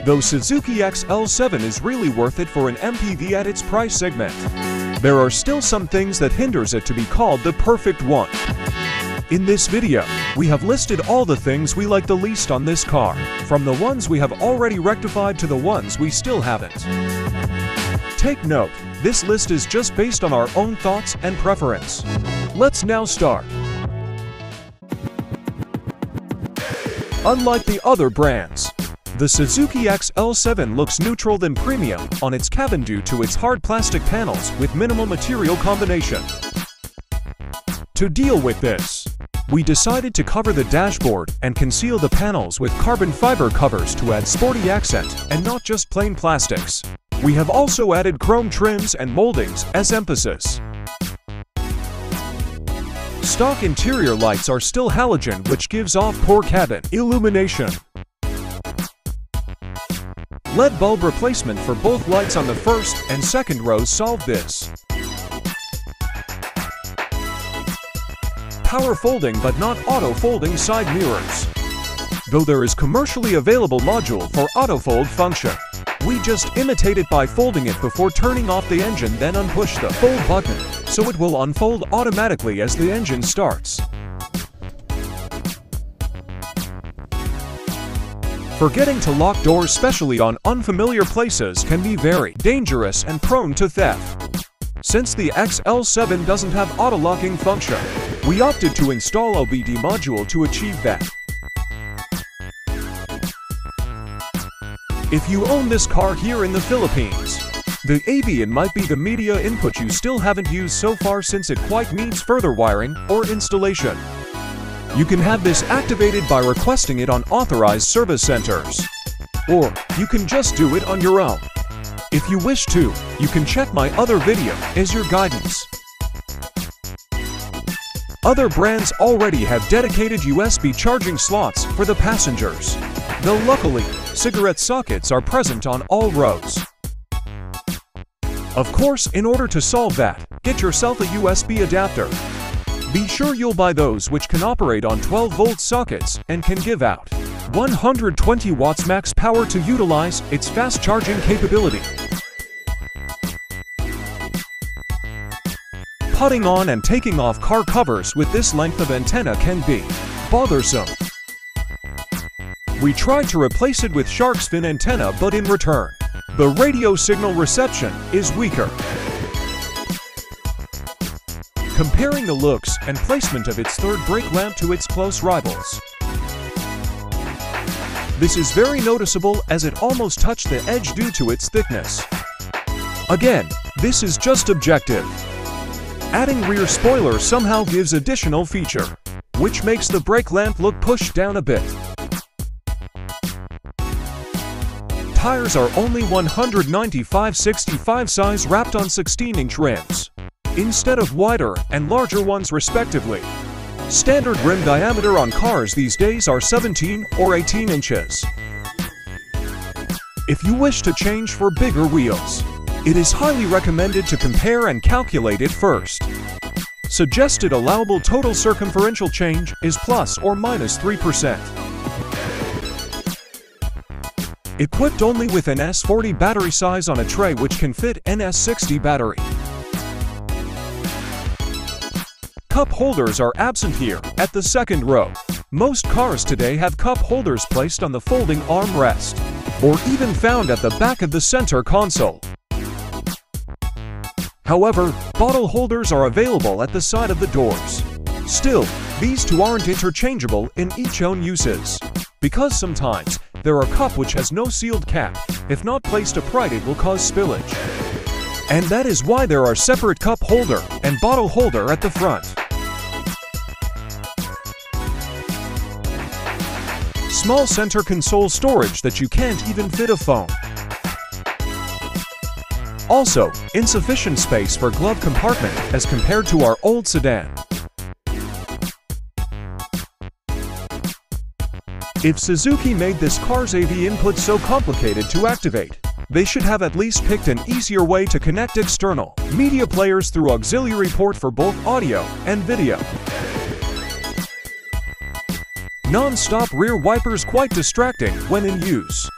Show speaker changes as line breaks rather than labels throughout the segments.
though Suzuki XL7 is really worth it for an MPV at its price segment. There are still some things that hinders it to be called the perfect one. In this video, we have listed all the things we like the least on this car, from the ones we have already rectified to the ones we still haven't. Take note, this list is just based on our own thoughts and preference. Let's now start. Unlike the other brands, the Suzuki XL7 looks neutral than premium on its cabin due to its hard plastic panels with minimal material combination. To deal with this, we decided to cover the dashboard and conceal the panels with carbon fiber covers to add sporty accent and not just plain plastics. We have also added chrome trims and moldings as emphasis. Stock interior lights are still halogen, which gives off poor cabin illumination. LED bulb replacement for both lights on the first and second rows solve this. Power folding but not auto folding side mirrors. Though there is commercially available module for auto fold function, we just imitate it by folding it before turning off the engine, then unpush the fold button, so it will unfold automatically as the engine starts. Forgetting to lock doors, especially on unfamiliar places, can be very dangerous and prone to theft. Since the XL7 doesn't have auto-locking function, we opted to install OBD module to achieve that. If you own this car here in the Philippines, the avian might be the media input you still haven't used so far, since it quite needs further wiring or installation. You can have this activated by requesting it on authorized service centers, or you can just do it on your own. If you wish to, you can check my other video as your guidance. Other brands already have dedicated USB charging slots for the passengers, though luckily, cigarette sockets are present on all rows. Of course, in order to solve that, get yourself a USB adapter. Be sure you'll buy those which can operate on 12-volt sockets and can give out 120 watts max power to utilize its fast charging capability. Putting on and taking off car covers with this length of antenna can be bothersome. We tried to replace it with shark's fin antenna, but in return, the radio signal reception is weaker. Comparing the looks and placement of its third brake lamp to its close rivals, this is very noticeable as it almost touched the edge due to its thickness. Again, this is just objective. Adding rear spoiler somehow gives additional feature, which makes the brake lamp look pushed down a bit. Tires are only 195/65 size, wrapped on 16-inch rims, instead of wider and larger ones respectively. Standard rim diameter on cars these days are 17 or 18 inches. If you wish to change for bigger wheels, it is highly recommended to compare and calculate it first. Suggested allowable total circumferential change is plus or minus 3%. Equipped only with an S40 battery size on a tray which can fit an S60 battery. Cup holders are absent here at the second row. Most cars today have cup holders placed on the folding armrest, or even found at the back of the center console. However, bottle holders are available at the side of the doors. Still, these two aren't interchangeable in each own uses, because sometimes there are cup which has no sealed cap. If not placed upright, it will cause spillage. And that is why there are separate cup holder and bottle holder at the front. Small center console storage that you can't even fit a phone. Also, insufficient space for glove compartment as compared to our old sedan. If Suzuki made this car's AV input so complicated to activate, they should have at least picked an easier way to connect external media players through auxiliary port for both audio and video. Non-stop rear wipers quite distracting when in use.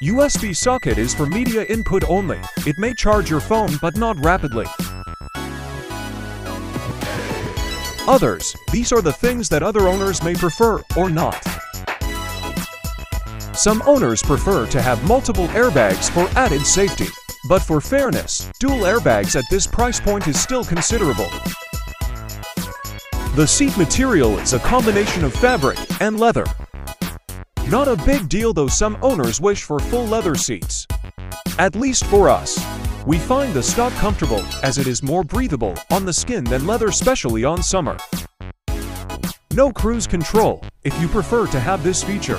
USB socket is for media input only. It may charge your phone but not rapidly. Others. These are the things that other owners may prefer or not. Some owners prefer to have multiple airbags for added safety. But for fairness, dual airbags at this price point is still considerable. The seat material is a combination of fabric and leather. Not a big deal, though some owners wish for full leather seats. At least for us. We find the stock comfortable as it is more breathable on the skin than leather, especially on summer. No cruise control. If you prefer to have this feature,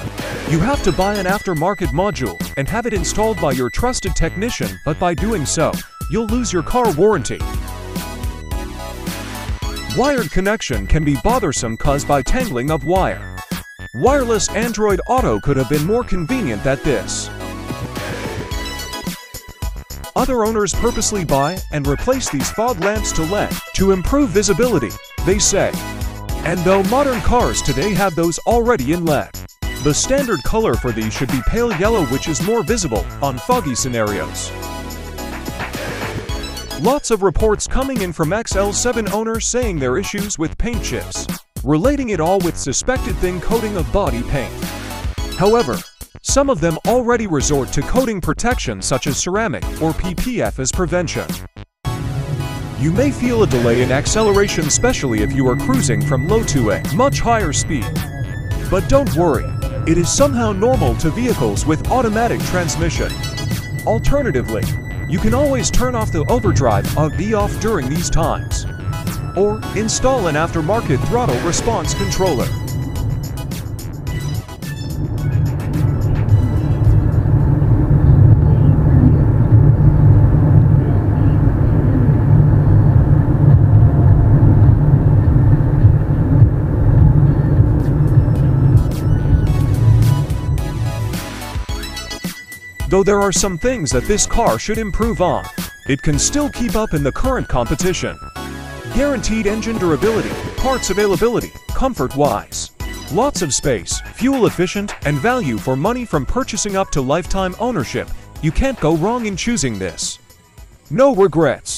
you have to buy an aftermarket module and have it installed by your trusted technician, but by doing so, you'll lose your car warranty. Wired connection can be bothersome caused by tangling of wire. Wireless Android Auto could have been more convenient than this. Other owners purposely buy and replace these fog lamps to LED to improve visibility, they say. And though modern cars today have those already in LED, the standard color for these should be pale yellow, which is more visible on foggy scenarios. Lots of reports coming in from XL7 owners saying their issues with paint chips, relating it all with suspected thin coating of body paint. However, some of them already resort to coating protection such as ceramic or PPF as prevention. You may feel a delay in acceleration, especially if you are cruising from low to a much higher speed. But don't worry, it is somehow normal to vehicles with automatic transmission. Alternatively, you can always turn off the overdrive or be off during these times. Or install an aftermarket throttle response controller. Though there are some things that this car should improve on, it can still keep up in the current competition. Guaranteed engine durability, parts availability, comfort-wise. Lots of space, fuel efficient, and value for money from purchasing up to lifetime ownership. You can't go wrong in choosing this. No regrets.